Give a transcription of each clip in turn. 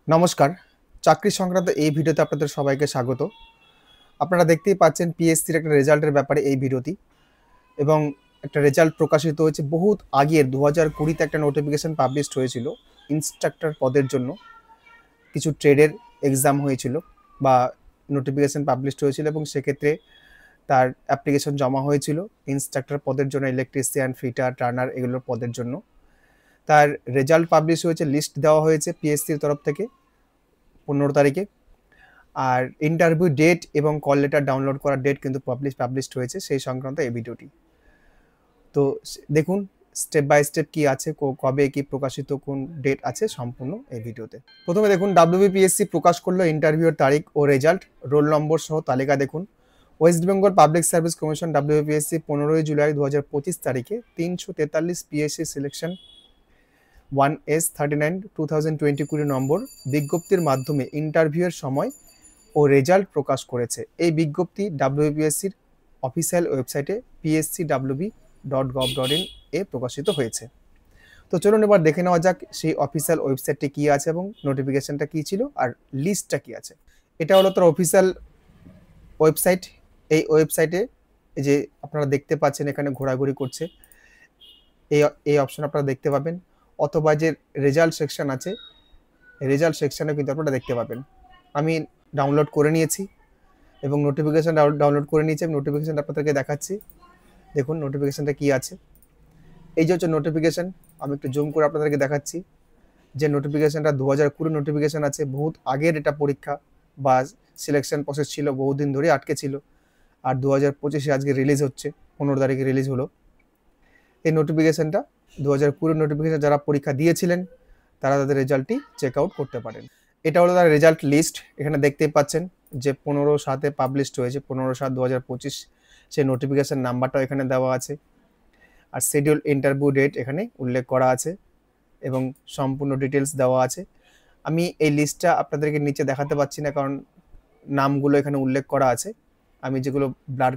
নমস্কার। চাকরি সংক্রান্ত এই ভিডিওতে আপনাদের সবাইকে স্বাগত। আপনারা দেখতেই পাচ্ছেন পিএসসির একটা রেজাল্টের ব্যাপারে এই ভিডিওটি এবং একটা রেজাল্ট প্রকাশিত হয়েছে বহুত আগের 2020 তে একটা নোটিফিকেশন পাবলিশড হয়েছিল ইন্সট্রাক্টর পদের জন্য। কিছু ট্রেডের এক্সাম হয়েছিল বা নোটিফিকেশন পাবলিশড হয়েছিল এবং সেক্ষেত্রে তার অ্যাপ্লিকেশন জমা হয়েছিল ইন্সট্রাক্টর পদের জন্য, ইলেকট্রিশিয়ান, ফিটার, টার্নার এগুলোর পদের জন্য। তার রেজাল্ট পাবলিশ হয়েছে, লিস্ট দেওয়া হয়েছে পিএসসির তরফ থেকে 15 তারিখে। আর ইন্টারভিউ ডেট এবং কল লেটার ডাউনলোড করার ডেট কিন্তু পাবলিশড হয়েছে সেই সংক্রান্ত এই ভিডিওটি। তো দেখুন স্টেপ বাই স্টেপ কি আছে, কবে কি প্রকাশিত, কোন ডেট আছে সম্পূর্ণ এই ভিডিওতে। প্রথমে দেখুন WBPSC প্রকাশ করলো ইন্টারভিউর তারিখ ও রেজাল্ট, রোল নম্বর সহ তালিকা দেখুন। West Bengal public service commission WBPSC 15 July 2025 তারিখে 343 পিএসসি সিলেকশন 1S39 2020 নম্বর বিজ্ঞপ্তির মাধ্যমে ইন্টারভিউয়ের সময় ও রেজাল্ট প্রকাশ করেছে। এই বিজ্ঞপ্তি WBPSCর অফিসিয়াল ওয়েবসাইটে pscwb.gov.in এ প্রকাশিত হয়েছে। তো চলুন এবার দেখে নেওয়া যাক সেই অফিসিয়াল ওয়েবসাইটটি কী আছে এবং নোটিফিকেশনটা কী ছিল আর লিস্টটা কী আছে। এটা হলো তার অফিসিয়াল ওয়েবসাইট। এই ওয়েবসাইটে এই যে আপনারা দেখতে পাচ্ছেন এখানে ঘোরাঘুরি করছে, এই অপশন আপনারা দেখতে পাবেন, অথবা যে রেজাল্ট সেকশন আছে রেজাল্ট সেকশনে কিন্তু আপনারা দেখতে পাবেন। আমি ডাউনলোড করে নিয়েছি এবং নোটিফিকেশান ডাউনলোড করে নিয়েছি, আমি নোটিফিকেশানটা আপনাদেরকে দেখাচ্ছি। দেখুন নোটিফিকেশানটা কী আছে। এই যে হচ্ছে নোটিফিকেশান, আমি একটু জুম করে আপনাদেরকে দেখাচ্ছি। যে নোটিফিকেশানটা 2020 নোটিফিকেশান আছে, বহুত আগের এটা পরীক্ষা বা সিলেকশন প্রসেস ছিল, বহুদিন ধরে আটকে ছিল। আর 2025 আজকে রিলিজ হচ্ছে, 15 তারিখে রিলিজ হলো এই নোটিফিকেশানটা। 2020 নোটিফিকেশান যারা পরীক্ষা দিয়েছিলেন তারা তাদের রেজাল্টটি চেক আউট করতে পারেন। এটা হলো তার রেজাল্ট লিস্ট। এখানে দেখতেই পাচ্ছেন যে 15/7 পাবলিশড হয়েছে, 15/7/2025 সেই নোটিফিকেশান নাম্বারটাও এখানে দেওয়া আছে। আর শিডিউল ইন্টারভিউ ডেট এখানে উল্লেখ করা আছে এবং সম্পূর্ণ ডিটেলস দেওয়া আছে। আমি এই লিস্টটা আপনাদেরকে নিচে দেখাতে পাচ্ছি না কারণ নামগুলো এখানে উল্লেখ করা আছে। আমি যেগুলো ব্লার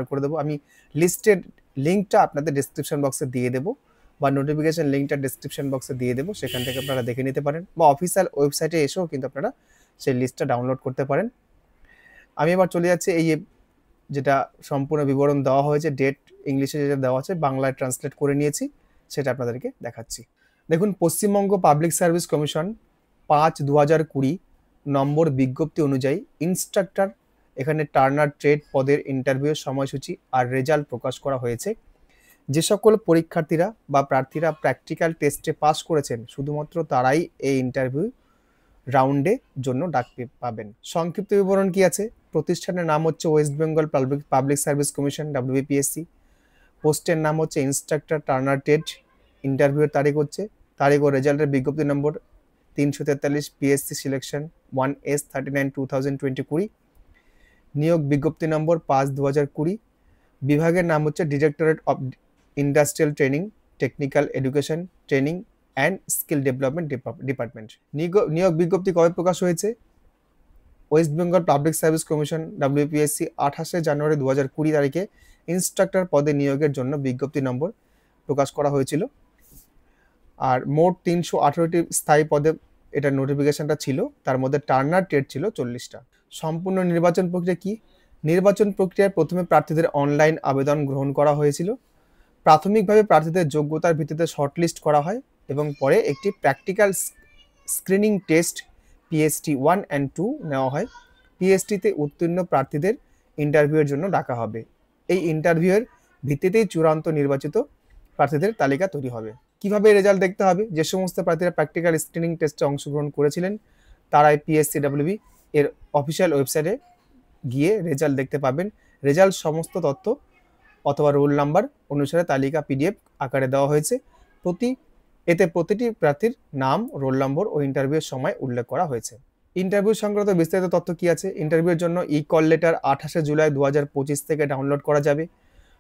করে দেবো। আমি লিস্টের লিঙ্কটা আপনাদের ডিসক্রিপশন বক্সে দিয়ে দেবো বা নোটিফিকেশান লিঙ্কটা ডিসক্রিপশন বক্সে দিয়ে দেবো, সেখান থেকে আপনারা দেখে নিতে পারেন বা অফিসিয়াল ওয়েবসাইটে এসেও কিন্তু আপনারা সেই লিস্টটা ডাউনলোড করতে পারেন। আমি এবার চলে যাচ্ছি এই যেটা সম্পূর্ণ বিবরণ দেওয়া হয়েছে, ডেট ইংলিশে যেটা দেওয়া আছে বাংলায় ট্রান্সলেট করে নিয়েছি, সেটা আপনাদেরকে দেখাচ্ছি। দেখুন পশ্চিমবঙ্গ পাবলিক সার্ভিস কমিশন 5/2020 নম্বর বিজ্ঞপ্তি অনুযায়ী ইন্সট্রাক্টর এখানে টার্নার ট্রেড পদের ইন্টারভিউয়ের সময়সূচি আর রেজাল্ট প্রকাশ করা হয়েছে। যে সকল পরীক্ষার্থীরা বা প্রার্থীরা প্র্যাকটিক্যাল টেস্টে পাস করেছেন শুধুমাত্র তারাই এই ইন্টারভিউ রাউন্ডে জন্য ডাক পাবেন। সংক্ষিপ্ত বিবরণ কি আছে, প্রতিষ্ঠানের নাম হচ্ছে West Bengal public service commission WBPSC, পোস্টের নাম হচ্ছে ইন্সট্রাক্টর টার্নার ট্রেড, ইন্টারভিউয়ের তারিখ ও রেজাল্টের বিজ্ঞপ্তি নম্বর 343 পিএসসি সিলেকশন 1S39 2020, নিয়োগ বিজ্ঞপ্তি নম্বর 5/2020, বিভাগের নাম হচ্ছে directorate of industrial training, technical education training and skill development department. নিয়োগ বিজ্ঞপ্তি কবে প্রকাশ হয়েছে? West Bengal public service commission WBPSC 28 জানুয়ারি 2020 তারিখে ইন্সট্রাক্টর পদে নিয়োগের জন্য বিজ্ঞপ্তি নম্বর প্রকাশ করা হয়েছিল। আর মোট 318টি স্থায়ী পদে এটা নোটিফিকেশনটা ছিল, তার মধ্যে টার্নার ট্রেড ছিল 40টা। সম্পূর্ণ নির্বাচন প্রক্রিয়া কি? নির্বাচন প্রক্রিয়ায় প্রথমে প্রার্থীদের অনলাইন আবেদন গ্রহণ করা হয়েছিল। প্রাথমিকভাবে প্রার্থীদের যোগ্যতার ভিত্তিতে শর্টলিস্ট করা হয় এবং পরে একটি practical screening test PST 1 and 2 নেওয়া হয়। PSTতে উত্তীর্ণ প্রার্থীদের ইন্টারভিউয়ের জন্য ডাকা হবে। এই ইন্টারভিউয়ের ভিত্তিতেই চূড়ান্ত নির্বাচিত প্রার্থীদের তালিকা তৈরি হবে। কিভাবে রেজাল্ট দেখতে হবে? যে সমস্ত প্রার্থীরা প্র্যাকটিক্যাল স্ক্রিনিং টেস্টে অংশগ্রহণ করেছিলেন তারাই PSCWB এর অফিসিয়াল ওয়েবসাইটে গিয়ে রেজাল্ট দেখতে পাবেন। রেজাল্ট সমস্ত তথ্য অথবা রোল নাম্বার অনুসারে তালিকা PDF আকারে দেওয়া হয়েছে। এতে প্রতিটি প্রার্থীর নাম, রোল নম্বর ও ইন্টারভিউয়ের সময় উল্লেখ করা হয়েছে। ইন্টারভিউ সংক্রান্ত বিস্তারিত তথ্য কি আছে? ইন্টারভিউয়ের জন্য কল লেটার 28 জুলাই 2025 থেকে ডাউনলোড করা যাবে।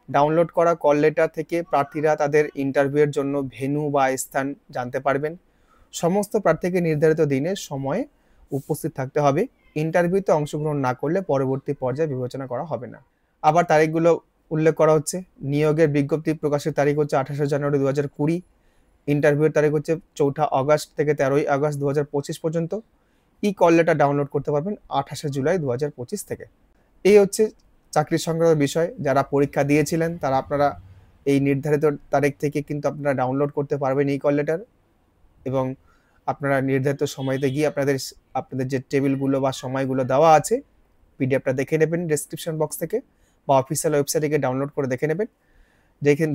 ডাউনলোড করা কল লেটার থেকে প্রার্থীরা তাদের ইন্টারভিউয়ের জন্য ভেন্যু বা স্থান জানতে পারবেন। সমস্ত প্রার্থীকে নির্ধারিত দিনের সময়ে উপস্থিত থাকতে হবে। ইন্টারভিউতে অংশগ্রহণ না করলে পরবর্তী পর্যায়ে বিবেচনা করা হবে না। আবার তারিখগুলো উল্লেখ করা হচ্ছে। নিয়োগের বিজ্ঞপ্তি প্রকাশের তারিখ হচ্ছে 28 জানুয়ারি 2020। ইন্টারভিউয়ের তারিখ হচ্ছে 4 আগস্ট থেকে 13 আগস্ট 2025 পর্যন্ত। ই কল লেটার ডাউনলোড করতে পারবেন 28 জুলাই 2025 থেকে। এই হচ্ছে চাকরি সংক্রান্ত বিষয়। যারা পরীক্ষা দিয়েছিলেন তারা আপনারা এই নির্ধারিত তারিখ থেকে কিন্তু আপনারা ডাউনলোড করতে পারবেন ই কল লেটার, এবং আপনারা নির্ধারিত সময়তে গিয়ে আপনাদের যে টেবিলগুলো বা সময়গুলো দেওয়া আছে পিডিএফটা দেখে নেবেন ডেসক্রিপশন বক্স থেকে, বা অফিসিয়াল ওয়েবসাইটে গিয়ে ডাউনলোড করে দেখে নেবেন।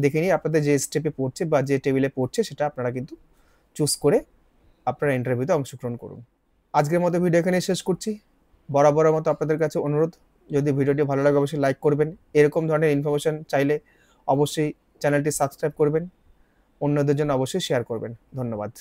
দেখে নিয়ে আপনাদের যে স্টেপে পড়ছে বা যে টেবিলে পড়ছে সেটা আপনারা কিন্তু চুজ করে আপনারা ইন্টারভিউতে অংশগ্রহণ করুন। আজকের মতো ভিডিও এখানে শেষ করছি। বরাবরের মতো আপনাদের কাছে অনুরোধ, যদি ভিডিওটি ভালো লাগে অবশ্যই লাইক করবেন। এরকম ধরনের ইনফরমেশন চাইলে অবশ্যই চ্যানেলটি সাবস্ক্রাইব করবেন, অন্যদের জন্য অবশ্যই শেয়ার করবেন। ধন্যবাদ।